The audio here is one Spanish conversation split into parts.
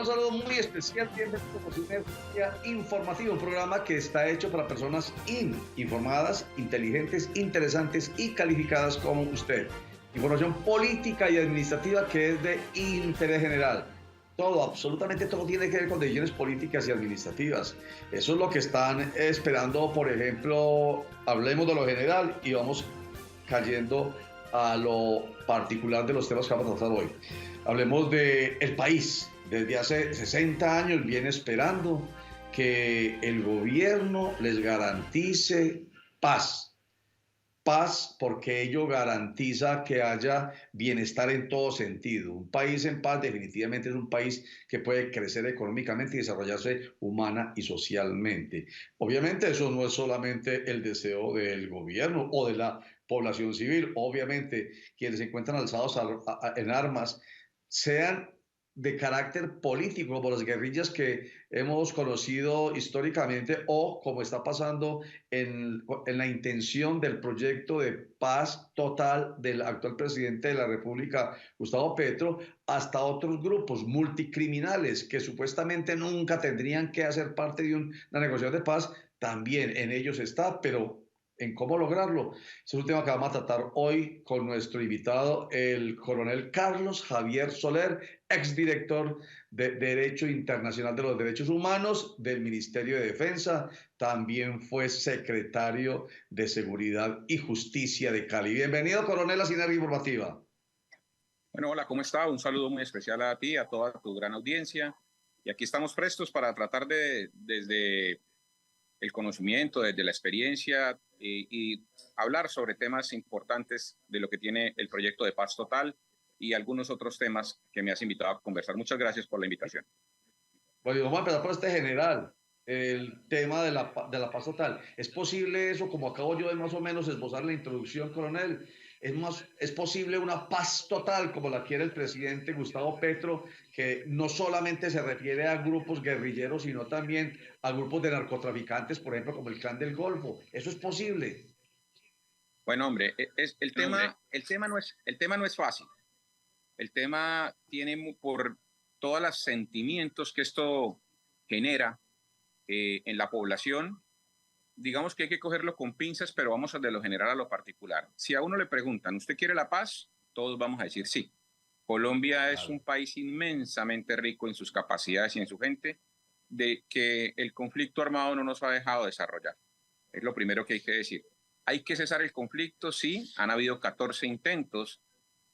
saludo muy especial, bienvenido a Sinergia Informativa, un programa que está hecho para personas informadas, inteligentes, interesantes y calificadas como usted. Información política y administrativa que es de interés general. Todo, absolutamente todo tiene que ver con decisiones políticas y administrativas. Eso es lo que están esperando, por ejemplo, hablemos de lo general y vamos cayendo a lo particular de los temas que vamos a tratar hoy. Hablemos del país. Desde hace 60 años viene esperando que el gobierno les garantice paz. Paz porque ello garantiza que haya bienestar en todo sentido. Un país en paz definitivamente es un país que puede crecer económicamente y desarrollarse humana y socialmente. Obviamente eso no es solamente el deseo del gobierno o de la población civil. Obviamente quienes se encuentran alzados en armas, sean de carácter político, como las guerrillas que hemos conocido históricamente, o como está pasando en la intención del proyecto de paz total del actual presidente de la República, Gustavo Petro, hasta otros grupos multicriminales que supuestamente nunca tendrían que hacer parte de una negociación de paz, también en ellos está, pero en cómo lograrlo. Es un tema que vamos a tratar hoy con nuestro invitado, el coronel Carlos Javier Soler, exdirector de Derecho Internacional de los Derechos Humanos del Ministerio de Defensa. También fue secretario de Seguridad y Justicia de Cali. Bienvenido, coronel, a Sinergia Informativa. Bueno, hola, ¿cómo está? Un saludo muy especial a ti, a toda tu gran audiencia. Y aquí estamos prestos para tratar desde el conocimiento, desde la experiencia y hablar sobre temas importantes de lo que tiene el proyecto de Paz Total y algunos otros temas que me has invitado a conversar. Muchas gracias por la invitación. Bueno, vamos a empezar por este general, el tema de la paz total. ¿Es posible eso, como acabo yo de más o menos esbozar la introducción, coronel? ¿Es posible una paz total como la quiere el presidente Gustavo Petro, que no solamente se refiere a grupos guerrilleros, sino también a grupos de narcotraficantes, por ejemplo, como el Clan del Golfo? ¿Eso es posible? Bueno, hombre, el tema no es fácil. El tema tiene por todos los sentimientos que esto genera en la población. Digamos que hay que cogerlo con pinzas, pero vamos de lo general a lo particular. Si a uno le preguntan, ¿usted quiere la paz? Todos vamos a decir sí. Colombia es un país inmensamente rico en sus capacidades y en su gente, de que el conflicto armado no nos ha dejado desarrollar. Es lo primero que hay que decir. ¿Hay que cesar el conflicto? Sí, han habido 14 intentos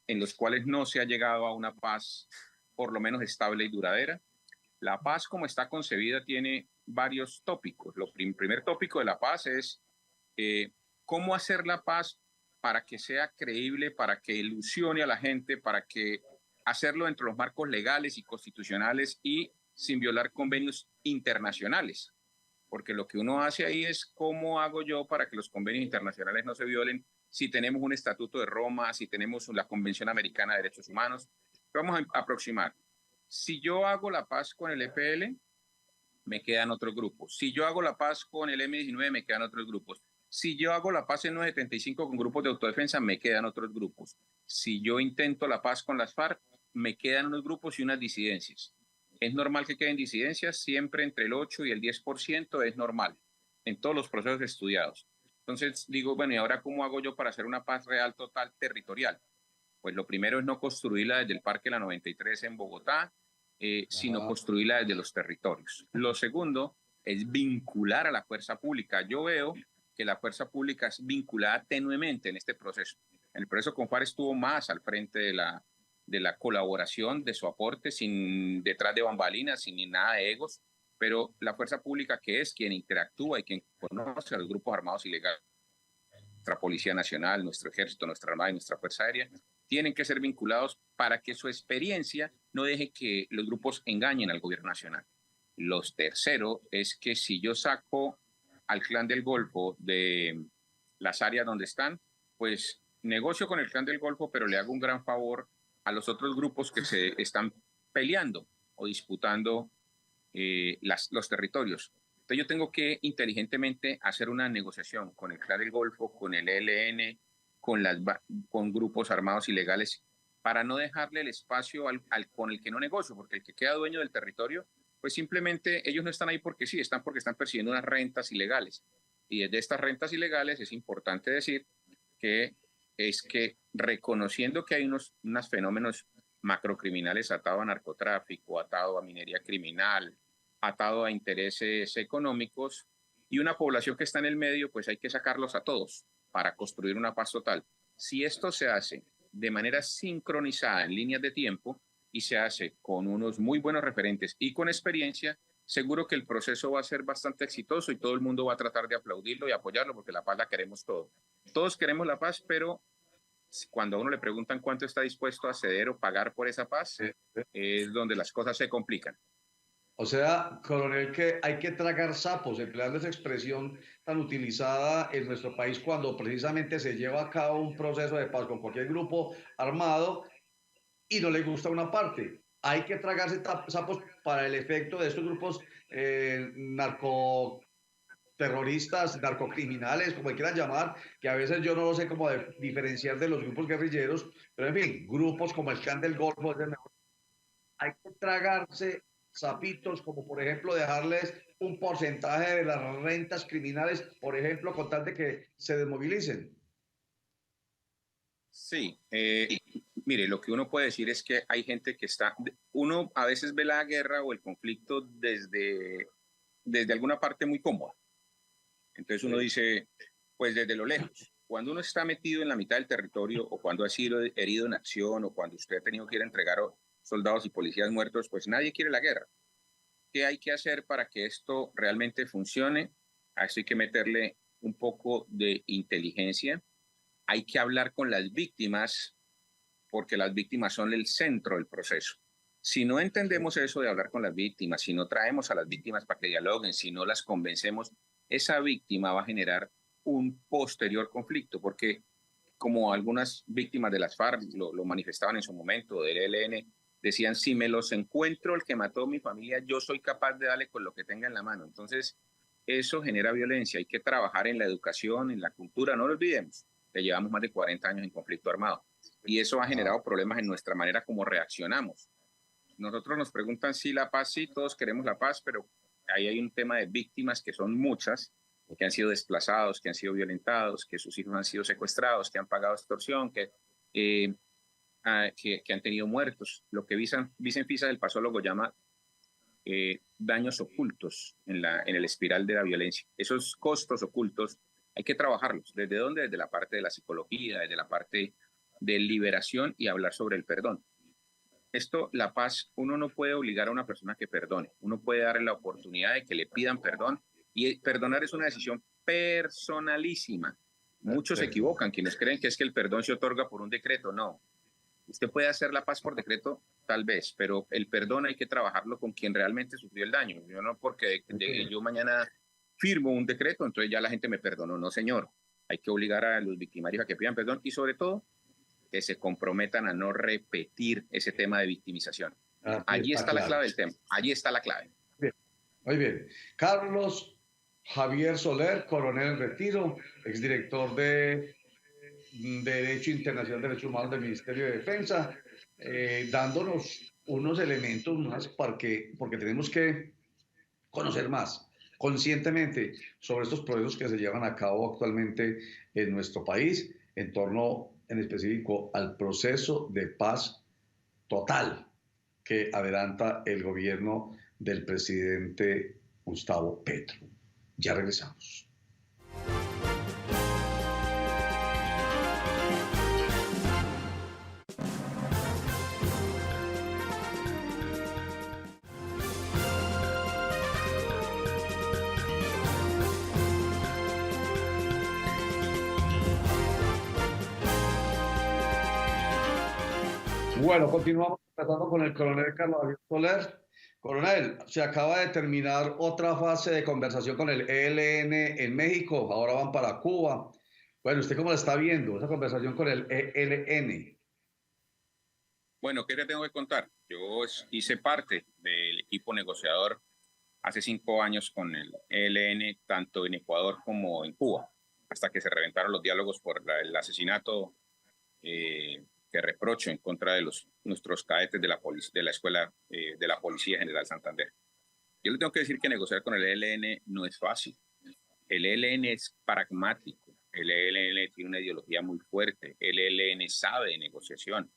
en los cuales no se ha llegado a una paz por lo menos estable y duradera. La paz como está concebida tiene varios tópicos. Primer tópico de la paz es cómo hacer la paz para que sea creíble, para que ilusione a la gente, para que hacerlo dentro de los marcos legales y constitucionales y sin violar convenios internacionales. Porque lo que uno hace ahí es cómo hago yo para que los convenios internacionales no se violen si tenemos un Estatuto de Roma, si tenemos la Convención Americana de Derechos Humanos. Vamos a aproximar. Si yo hago la paz con el EPL, me quedan otros grupos. Si yo hago la paz con el M-19, me quedan otros grupos. Si yo hago la paz en 975 con grupos de autodefensa, me quedan otros grupos. Si yo intento la paz con las FARC, me quedan unos grupos y unas disidencias. Es normal que queden disidencias, siempre entre el 8 y el 10% es normal, en todos los procesos estudiados. Entonces digo, bueno, ¿y ahora cómo hago yo para hacer una paz real, total, territorial? Pues lo primero es no construirla desde el Parque La 93 en Bogotá, sino construirla desde los territorios. Lo segundo es vincular a la fuerza pública. Yo veo que la fuerza pública es vinculada tenuemente en este proceso. En el proceso Confar estuvo más al frente de la colaboración, de su aporte, sin detrás de bambalinas, sin nada de egos, pero la fuerza pública, que es quien interactúa y quien conoce a los grupos armados ilegales, nuestra Policía Nacional, nuestro Ejército, nuestra Armada y nuestra Fuerza Aérea, tienen que ser vinculados para que su experiencia no deje que los grupos engañen al gobierno nacional. Lo tercero es que si yo saco al Clan del Golfo de las áreas donde están, pues negocio con el Clan del Golfo, pero le hago un gran favor a los otros grupos que se están peleando o disputando los territorios. Entonces yo tengo que inteligentemente hacer una negociación con el Clan del Golfo, con el ELN, con grupos armados ilegales para no dejarle el espacio con el que no negocio, porque el que queda dueño del territorio, pues simplemente ellos no están ahí porque sí, están porque están persiguiendo unas rentas ilegales. Y desde estas rentas ilegales es importante decir que reconociendo que hay unos fenómenos macrocriminales atados a narcotráfico, atado a minería criminal, atado a intereses económicos y una población que está en el medio, pues hay que sacarlos a todos para construir una paz total. Si esto se hace de manera sincronizada en líneas de tiempo y se hace con unos muy buenos referentes y con experiencia, seguro que el proceso va a ser bastante exitoso y todo el mundo va a tratar de aplaudirlo y apoyarlo porque la paz la queremos todos. Todos queremos la paz, pero cuando a uno le preguntan cuánto está dispuesto a ceder o pagar por esa paz, es donde las cosas se complican. O sea, coronel, que hay que tragar sapos, empleando esa expresión tan utilizada en nuestro país cuando precisamente se lleva a cabo un proceso de paz con cualquier grupo armado y no le gusta una parte. Hay que tragarse sapos para el efecto de estos grupos narcoterroristas, narcocriminales, como quieran llamar, que a veces yo no lo sé cómo diferenciar de los grupos guerrilleros, pero en fin, grupos como el Clan del Golfo es el mejor. Hay que tragarse sapitos, como por ejemplo dejarles un porcentaje de las rentas criminales, por ejemplo, con tal de que se desmovilicen. Sí, mire, lo que uno puede decir es que hay gente que uno a veces ve la guerra o el conflicto desde alguna parte muy cómoda. Entonces uno dice, pues desde lo lejos. Cuando uno está metido en la mitad del territorio o cuando ha sido herido en acción o cuando usted ha tenido que ir a entregar soldados y policías muertos, pues nadie quiere la guerra. ¿Qué hay que hacer para que esto realmente funcione? A esto hay que meterle un poco de inteligencia. Hay que hablar con las víctimas porque las víctimas son el centro del proceso. Si no entendemos eso de hablar con las víctimas, si no traemos a las víctimas para que dialoguen, si no las convencemos, esa víctima va a generar un posterior conflicto, porque como algunas víctimas de las FARC lo manifestaban en su momento, del ELN, decían, si me los encuentro el que mató a mi familia, yo soy capaz de darle con lo que tenga en la mano. Entonces, eso genera violencia. Hay que trabajar en la educación, en la cultura, no lo olvidemos, que llevamos más de 40 años en conflicto armado. Y eso ha generado problemas en nuestra manera como reaccionamos. Nosotros nos preguntan si la paz, sí, todos queremos la paz, pero ahí hay un tema de víctimas que son muchas, que han sido desplazados, que han sido violentados, que sus hijos han sido secuestrados, que han pagado extorsión, que han tenido muertos. Lo que Vicen-Fisa, el pasólogo, llama daños ocultos en el espiral de la violencia. Esos costos ocultos hay que trabajarlos. ¿Desde dónde? Desde la parte de la psicología, desde la parte de liberación y hablar sobre el perdón. La paz, uno no puede obligar a una persona que perdone. Uno puede darle la oportunidad de que le pidan perdón y perdonar es una decisión personalísima. Muchos se equivocan, quienes creen que es que el perdón se otorga por un decreto. No. Usted puede hacer la paz por decreto, tal vez, pero el perdón hay que trabajarlo con quien realmente sufrió el daño. Yo no porque yo mañana firmo un decreto, entonces ya la gente me perdonó. No, señor. Hay que obligar a los victimarios a que pidan perdón y sobre todo que se comprometan a no repetir ese tema de victimización. Allí está la clave del tema. Allí está la clave. Bien. Muy bien. Carlos Javier Soler, coronel en retiro, exdirector de Derecho Internacional de Derechos Humanos del Ministerio de Defensa, dándonos unos elementos más porque tenemos que conocer más conscientemente sobre estos procesos que se llevan a cabo actualmente en nuestro país en torno en específico al proceso de paz total que adelanta el gobierno del presidente Gustavo Petro. Ya regresamos. Bueno, continuamos tratando con el coronel Carlos Javier Soler. Coronel, se acaba de terminar otra fase de conversación con el ELN en México, ahora van para Cuba. Bueno, ¿usted cómo la está viendo, esa conversación con el ELN? Bueno, ¿qué te tengo que contar? Yo hice parte del equipo negociador hace 5 años con el ELN, tanto en Ecuador como en Cuba, hasta que se reventaron los diálogos por el asesinato que reprocho en contra de nuestros cadetes de la Escuela de la Policía General Santander. Yo le tengo que decir que negociar con el ELN no es fácil. El ELN es pragmático. El ELN tiene una ideología muy fuerte. El ELN sabe de negociación.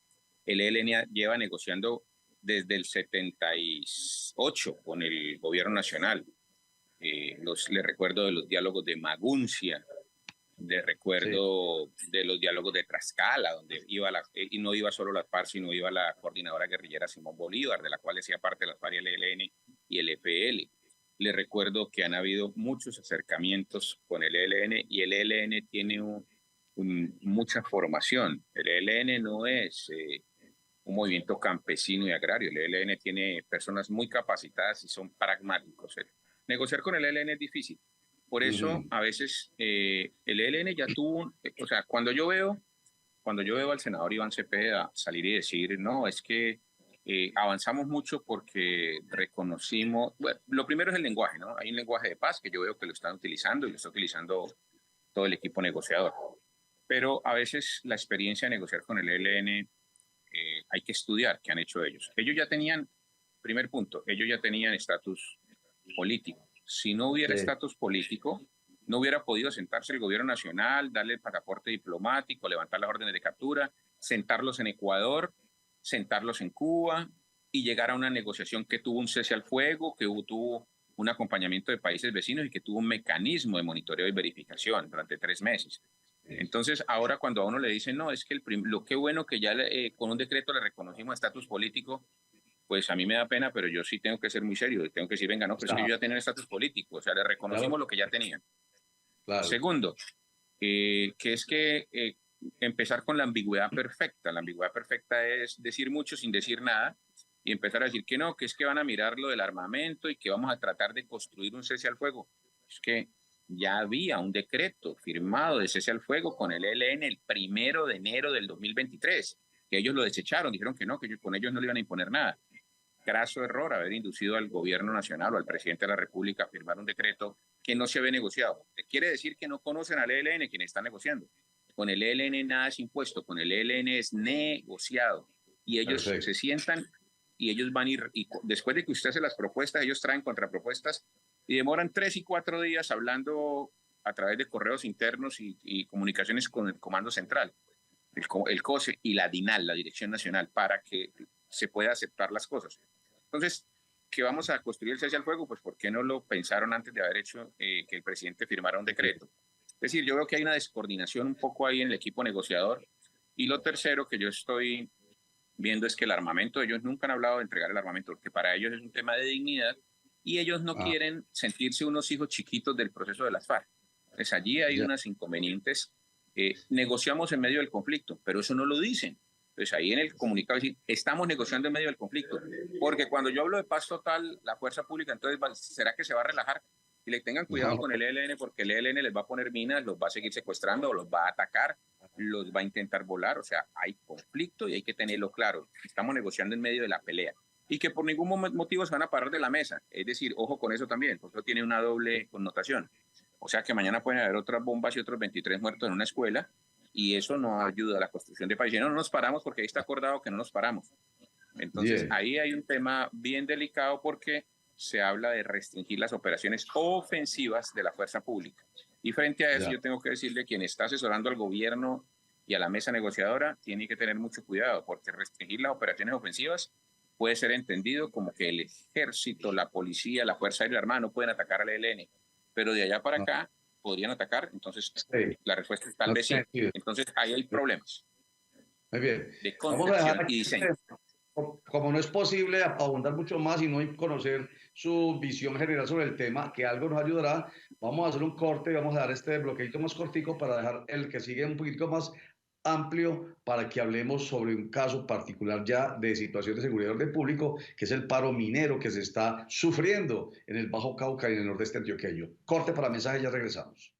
El ELN lleva negociando desde el 78 con el gobierno nacional. Le recuerdo de los diálogos de Maguncia, de recuerdo de los diálogos de Tlaxcala, donde iba y no iba solo las FARC, sino iba la coordinadora guerrillera Simón Bolívar, de la cual hacía parte de las FARC, el ELN y el EPL. Le recuerdo que han habido muchos acercamientos con el ELN y el ELN tiene mucha formación. El ELN no es un movimiento campesino y agrario. El ELN tiene personas muy capacitadas y son pragmáticos. Negociar con el ELN es difícil. Por eso, a veces, el ELN ya tuvo, o sea, cuando yo veo al senador Iván Cepeda salir y decir, no, es que avanzamos mucho porque reconocimos, bueno, lo primero es el lenguaje, ¿no? Hay un lenguaje de paz que yo veo que lo están utilizando y lo está utilizando todo el equipo negociador. Pero a veces la experiencia de negociar con el ELN hay que estudiar qué han hecho ellos. Ellos ya tenían, primer punto, ellos ya tenían estatus político. Si no hubiera estatus político, no hubiera podido sentarse el gobierno nacional, darle el pasaporte diplomático, levantar las órdenes de captura, sentarlos en Ecuador, sentarlos en Cuba y llegar a una negociación que tuvo un cese al fuego, que tuvo un acompañamiento de países vecinos y que tuvo un mecanismo de monitoreo y verificación durante 3 meses. Entonces, ahora cuando a uno le dicen, no, es que lo que bueno que ya con un decreto le reconocimos estatus político, pues a mí me da pena, pero yo sí tengo que ser muy serio. Tengo que decir, venga, no, pero es que ellos ya tienen estatus político. O sea, le reconocimos lo que ya tenían. Segundo, que es que empezar con la ambigüedad perfecta. La ambigüedad perfecta es decir mucho sin decir nada y empezar a decir que no, que es que van a mirar lo del armamento y que vamos a tratar de construir un cese al fuego. Es que ya había un decreto firmado de cese al fuego con el ELN el 1 de enero del 2023, que ellos lo desecharon, dijeron que no, que con ellos no le iban a imponer nada. Graso error haber inducido al gobierno nacional o al presidente de la República a firmar un decreto que no se había negociado. Quiere decir que no conocen al ELN quienes están negociando. Con el ELN nada es impuesto, con el ELN es negociado. Y ellos se sientan y ellos van a ir, y después de que usted hace las propuestas, ellos traen contrapropuestas y demoran 3 y 4 días hablando a través de correos internos y comunicaciones con el Comando Central, el COSE y la DINAL, la Dirección Nacional, para que se pueda aceptar las cosas. Entonces, ¿que vamos a construir el cese al fuego? Pues ¿por qué no lo pensaron antes de haber hecho que el presidente firmara un decreto? Es decir, yo veo que hay una descoordinación un poco ahí en el equipo negociador. Y lo tercero que yo estoy viendo es que el armamento, ellos nunca han hablado de entregar el armamento, porque para ellos es un tema de dignidad y ellos no quieren sentirse unos hijos chiquitos del proceso de las FARC. Pues allí hay unos inconvenientes. Negociamos en medio del conflicto, pero eso no lo dicen. Entonces ahí en el comunicado decir, estamos negociando en medio del conflicto, porque cuando yo hablo de paz total, la fuerza pública, entonces ¿será que se va a relajar? Y le tengan cuidado con el ELN, porque el ELN les va a poner minas, los va a seguir secuestrando, los va a atacar, los va a intentar volar. O sea, hay conflicto y hay que tenerlo claro. Estamos negociando en medio de la pelea y que por ningún motivo se van a parar de la mesa. Es decir, ojo con eso también, porque eso tiene una doble connotación. O sea que mañana pueden haber otras bombas y otros 23 muertos en una escuela y eso no ayuda a la construcción de país. Y no nos paramos porque ahí está acordado que no nos paramos. Entonces ahí hay un tema bien delicado porque se habla de restringir las operaciones ofensivas de la fuerza pública. Y frente a eso yo tengo que decirle, quien está asesorando al gobierno y a la mesa negociadora tiene que tener mucho cuidado, porque restringir las operaciones ofensivas puede ser entendido como que el ejército, la policía, la fuerza aérea y la armada no pueden atacar al ELN, pero de allá para acá podrían atacar. Entonces la respuesta es tal vez sí. Entonces ahí hay problemas. Muy bien. De concepción y diseño. Como no es posible abundar mucho más y no conocer su visión general sobre el tema, que algo nos ayudará, vamos a hacer un corte y vamos a dar este bloqueito más cortico para dejar el que sigue un poquito más amplio para que hablemos sobre un caso particular ya de situación de seguridad del orden público, que es el paro minero que se está sufriendo en el Bajo Cauca y en el nordeste antioqueño. Corte para mensaje, ya regresamos.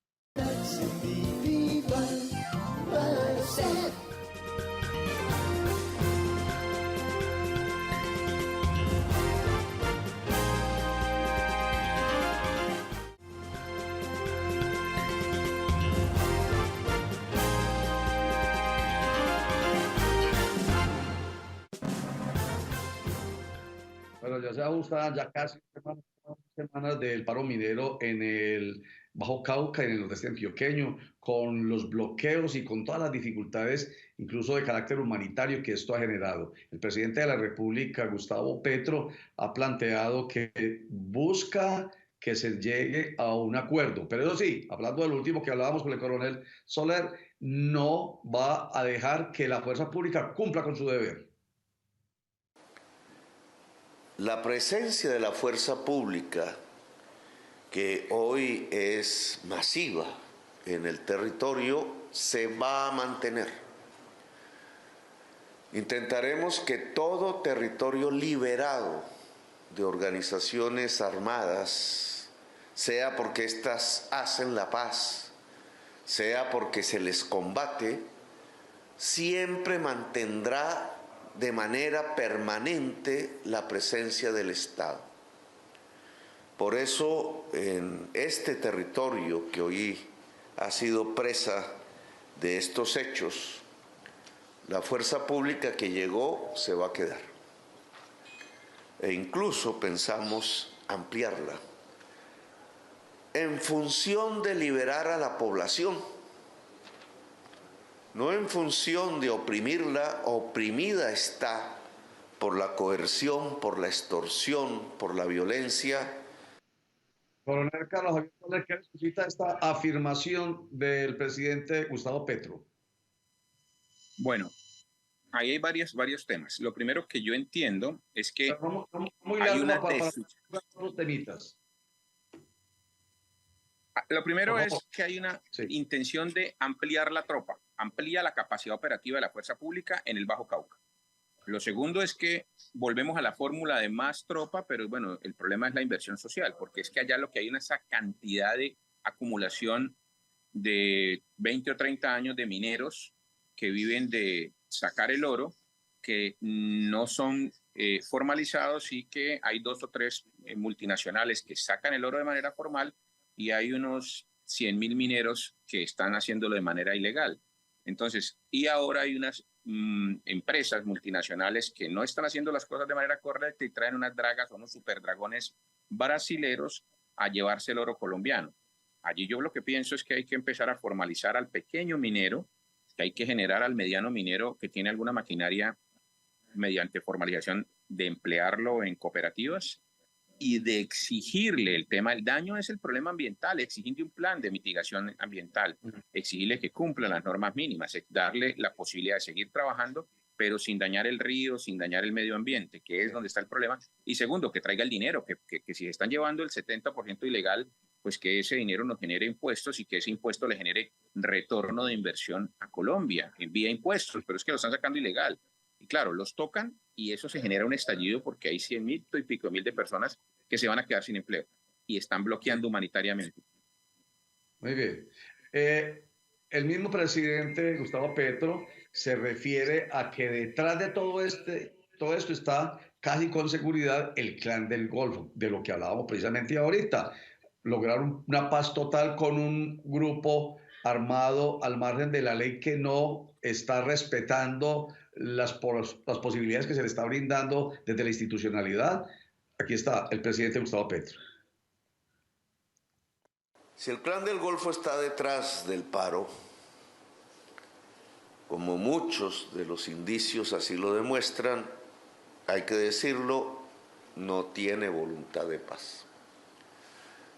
Bueno, ya se ajustan ya casi semanas del paro minero en el Bajo Cauca, en el nordeste antioqueño, con los bloqueos y con todas las dificultades, incluso de carácter humanitario, que esto ha generado. El presidente de la República, Gustavo Petro, ha planteado que busca que se llegue a un acuerdo. Pero eso sí, hablando de lo último que hablábamos con el coronel Soler, no va a dejar que la fuerza pública cumpla con su deber. La presencia de la fuerza pública, que hoy es masiva en el territorio, se va a mantener. Intentaremos que todo territorio liberado de organizaciones armadas, sea porque éstas hacen la paz, sea porque se les combate, siempre mantendrá de manera permanente la presencia del Estado. Por eso, en este territorio que hoy ha sido presa de estos hechos, la fuerza pública que llegó se va a quedar. E incluso pensamos ampliarla en función de liberar a la población, no en función de oprimirla. Oprimida está por la coerción, por la extorsión, por la violencia. Coronel Carlos Javier Soler, ¿qué necesita esta afirmación del presidente Gustavo Petro? Bueno, ahí hay varios temas. Lo primero que yo entiendo es que Vamos muy hay largo una para otros temitas. Lo primero Por es favor. que hay una Sí. intención de ampliar la tropa, amplía la capacidad operativa de la fuerza pública en el Bajo Cauca. Lo segundo es que volvemos a la fórmula de más tropa, pero bueno, el problema es la inversión social, porque es que allá lo que hay es esa cantidad de acumulación de 20 o 30 años de mineros que viven de sacar el oro, que no son formalizados, y que hay 2 o 3 multinacionales que sacan el oro de manera formal, y hay unos 100.000 mineros que están haciéndolo de manera ilegal. Entonces, y ahora hay unas empresas multinacionales que no están haciendo las cosas de manera correcta y traen unas dragas o unos superdragones brasileros a llevarse el oro colombiano. Allí yo lo que pienso es que hay que empezar a formalizar al pequeño minero, que hay que generar al mediano minero que tiene alguna maquinaria, mediante formalización, de emplearlo en cooperativas y de exigirle el tema. El daño es el problema ambiental, exigirle un plan de mitigación ambiental, exigirle que cumpla las normas mínimas, darle la posibilidad de seguir trabajando, pero sin dañar el río, sin dañar el medio ambiente, que es donde está el problema. Y segundo, que traiga el dinero, que si están llevando el 70% ilegal, pues que ese dinero nos genere impuestos y que ese impuesto le genere retorno de inversión a Colombia en vía impuestos, pero es que lo están sacando ilegal. Y claro, los tocan y eso se genera un estallido porque hay 100.000 y pico mil de personas que se van a quedar sin empleo y están bloqueando humanitariamente. Muy bien. El mismo presidente Gustavo Petro se refiere a que detrás de todo esto está casi con seguridad el Clan del Golfo, de lo que hablábamos precisamente ahorita. Lograr una paz total con un grupo armado al margen de la ley que no está respetando las posibilidades que se le está brindando desde la institucionalidad. Aquí está el presidente Gustavo Petro. Si el Clan del Golfo está detrás del paro, como muchos de los indicios así lo demuestran, hay que decirlo, no tiene voluntad de paz.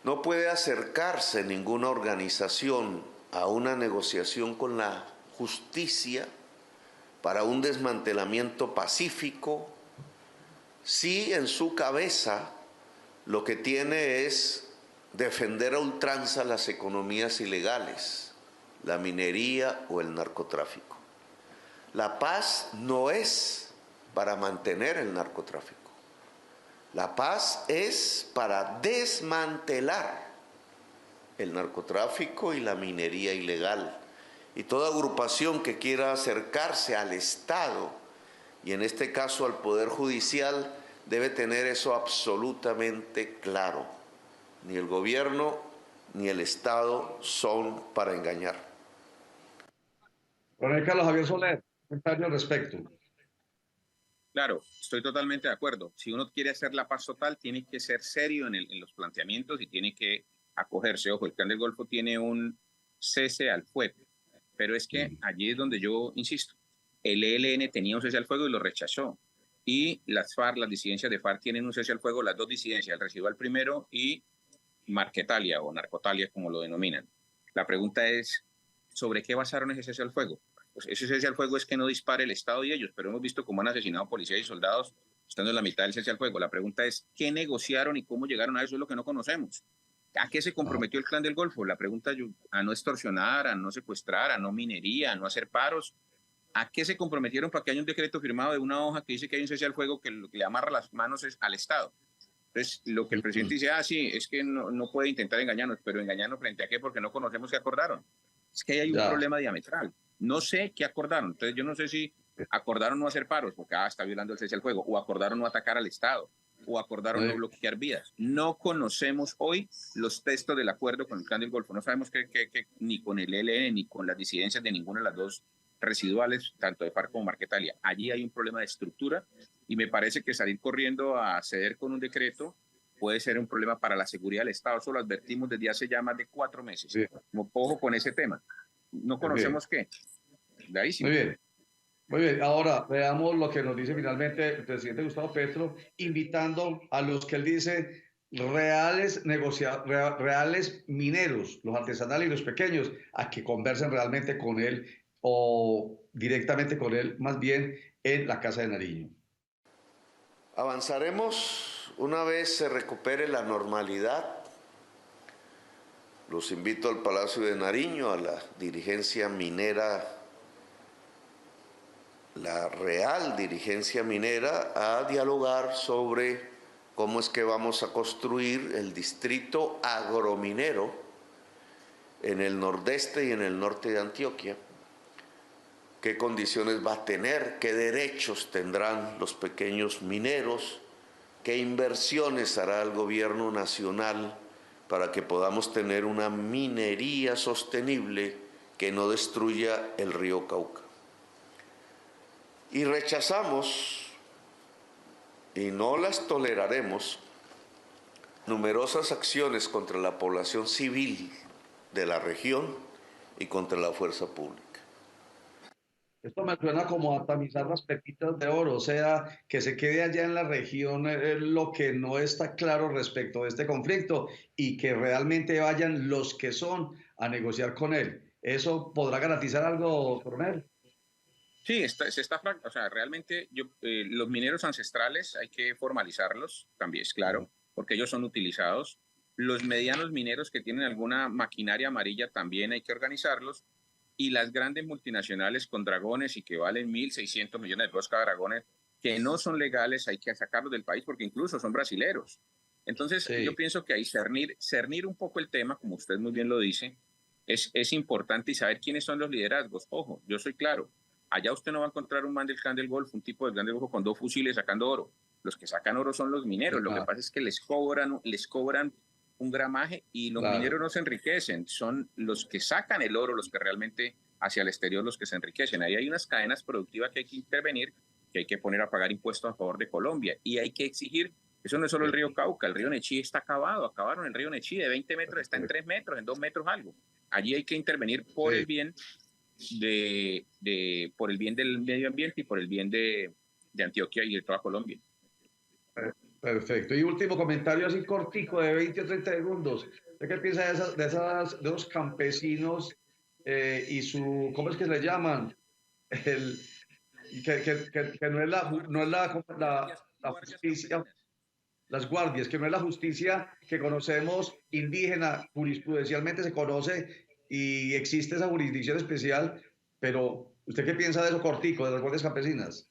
No puede acercarse ninguna organización a una negociación con la justicia para un desmantelamiento pacífico si en su cabeza lo que tiene es defender a ultranza las economías ilegales, la minería o el narcotráfico. La paz no es para mantener el narcotráfico. La paz es para desmantelar el narcotráfico y la minería ilegal. Y toda agrupación que quiera acercarse al Estado, y en este caso al Poder Judicial, debe tener eso absolutamente claro. Ni el gobierno ni el Estado son para engañar. Coronel Carlos Javier Soler, comentario al respecto. Claro, estoy totalmente de acuerdo. Si uno quiere hacer la paz total, tiene que ser serio en los planteamientos y tiene que acogerse. Ojo, el Clan del Golfo tiene un cese al fuego, pero es que allí es donde yo insisto. El ELN tenía un cese al fuego y lo rechazó. Y las FARC, las disidencias de FARC tienen un cese al fuego, las dos disidencias, el residual primero y Marquetalia o Narcotalia, como lo denominan. La pregunta es, ¿sobre qué basaron ese cese al fuego? Pues ese cese al fuego es que no dispare el Estado y ellos, pero hemos visto cómo han asesinado policías y soldados estando en la mitad del cese al fuego. La pregunta es, ¿qué negociaron y cómo llegaron a eso? Es lo que no conocemos. ¿A qué se comprometió el Clan del Golfo? La pregunta es a no extorsionar, a no secuestrar, a no minería, a no hacer paros. ¿A qué se comprometieron para que haya un decreto firmado de una hoja que dice que hay un cese al fuego que lo que le amarra las manos es al Estado? Entonces, lo que el presidente dice, sí, es que no puede intentar engañarnos, pero engañarnos frente a qué, porque no conocemos qué acordaron. Es que ahí hay un problema diametral. No sé qué acordaron. Entonces, yo no sé si acordaron no hacer paros, porque está violando el cese al fuego, o acordaron no atacar al Estado, o acordaron no bloquear vías. No conocemos hoy los textos del acuerdo con el Clan del Golfo. No sabemos ni con el ELN, ni con las disidencias de ninguna de las dos residuales, tanto de FARC como Marquetalia. Allí hay un problema de estructura y me parece que salir corriendo a ceder con un decreto puede ser un problema para la seguridad del Estado. Eso lo advertimos desde hace ya más de 4 meses. Sí. Ojo con ese tema. No conocemos qué. Muy bien. Muy bien, ahora veamos lo que nos dice finalmente el presidente Gustavo Petro, invitando a los que él dice reales mineros, los artesanales y los pequeños, a que conversen realmente con él o directamente con él, más bien en la Casa de Nariño. Avanzaremos una vez se recupere la normalidad. Los invito al Palacio de Nariño, a la dirigencia minera, la real dirigencia minera, a dialogar sobre cómo es que vamos a construir el distrito agrominero en el nordeste y en el norte de Antioquia. ¿Qué condiciones va a tener? ¿Qué derechos tendrán los pequeños mineros? ¿Qué inversiones hará el gobierno nacional para que podamos tener una minería sostenible que no destruya el río Cauca? Y rechazamos, y no las toleraremos, numerosas acciones contra la población civil de la región y contra la fuerza pública. Esto me suena como a tamizar las pepitas de oro, o sea, que se quede allá en la región lo que no está claro respecto de este conflicto y que realmente vayan los que son a negociar con él. ¿Eso podrá garantizar algo, coronel? Sí, o sea, realmente los mineros ancestrales hay que formalizarlos, también es claro, porque ellos son utilizados. Los medianos mineros que tienen alguna maquinaria amarilla también hay que organizarlos. Y las grandes multinacionales con dragones y que valen 1.600 millones de pesos cada dragones, que no son legales, hay que sacarlos del país porque incluso son brasileros. Entonces, sí, yo pienso que ahí cernir un poco el tema, como usted muy bien lo dice, es importante y saber quiénes son los liderazgos. Ojo, yo soy claro, allá usted no va a encontrar un man del Clan del Golfo, un tipo del Clan del Golfo con 2 fusiles sacando oro. Los que sacan oro son los mineros. Lo que pasa es que les cobran un gramaje y los mineros no se enriquecen, son los que sacan el oro los que realmente hacia el exterior los que se enriquecen. Ahí hay unas cadenas productivas que hay que intervenir, que hay que poner a pagar impuestos a favor de Colombia y hay que exigir, eso no es solo el río Cauca, el río Nechí está acabado, acabaron el río Nechí de 20 metros, está en 3 metros, en 2 metros algo. Allí hay que intervenir por el bien por el bien del medio ambiente y por el bien de Antioquia y de toda Colombia. Perfecto. Y último comentario así cortico de 20 o 30 segundos. ¿Qué piensa de los campesinos y su, ¿cómo es que se le llaman? Que no es la justicia, las guardias, que no es la justicia que conocemos indígena, jurisprudencialmente se conoce y existe esa jurisdicción especial, pero ¿usted qué piensa de eso cortico, de las guardias campesinas?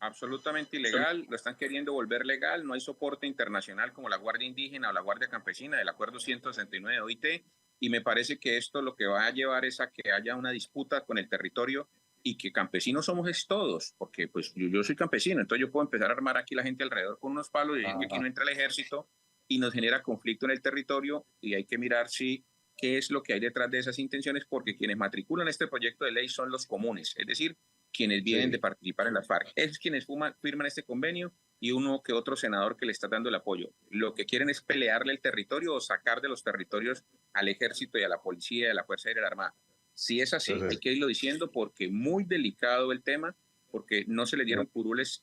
Absolutamente ilegal, lo están queriendo volver legal, no hay soporte internacional como la Guardia Indígena o la Guardia Campesina del Acuerdo 169 de OIT, y me parece que esto lo que va a llevar es a que haya una disputa con el territorio y que campesinos somos todos, porque pues yo soy campesino, entonces yo puedo empezar a armar aquí la gente alrededor con unos palos y aquí no entra el ejército y nos genera conflicto en el territorio y hay que mirar qué es lo que hay detrás de esas intenciones, porque quienes matriculan este proyecto de ley son los comunes, es decir, quienes vienen de participar en las FARC. Es quienes firman este convenio y uno que otro senador que le está dando el apoyo. Lo que quieren es pelearle el territorio o sacar de los territorios al ejército y a la policía y a la Fuerza Aérea y la Armada. Si es así, hay que irlo diciendo porque muy delicado el tema, porque no se le dieron curules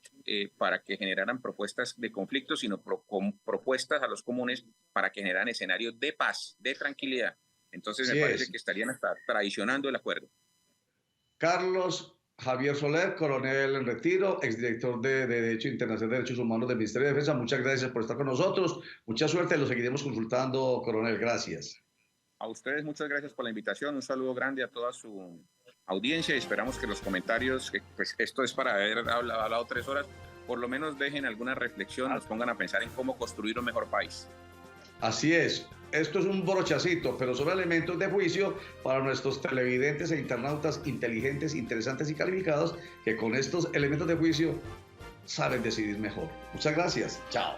para que generaran propuestas de conflicto, sino propuestas a los comunes para que generaran escenarios de paz, de tranquilidad. Entonces me parece que estarían hasta traicionando el acuerdo. Carlos Javier Soler, coronel en retiro, exdirector de Derecho Internacional de Derechos Humanos del Ministerio de Defensa. Muchas gracias por estar con nosotros. Mucha suerte, lo seguiremos consultando, coronel. Gracias. A ustedes muchas gracias por la invitación. Un saludo grande a toda su audiencia y esperamos que los comentarios, pues esto es para haber hablado 3 horas, por lo menos dejen alguna reflexión, nos pongan a pensar en cómo construir un mejor país. Así es. Esto es un brochacito, pero son elementos de juicio para nuestros televidentes e internautas inteligentes, interesantes y calificados que con estos elementos de juicio saben decidir mejor. Muchas gracias. Chao.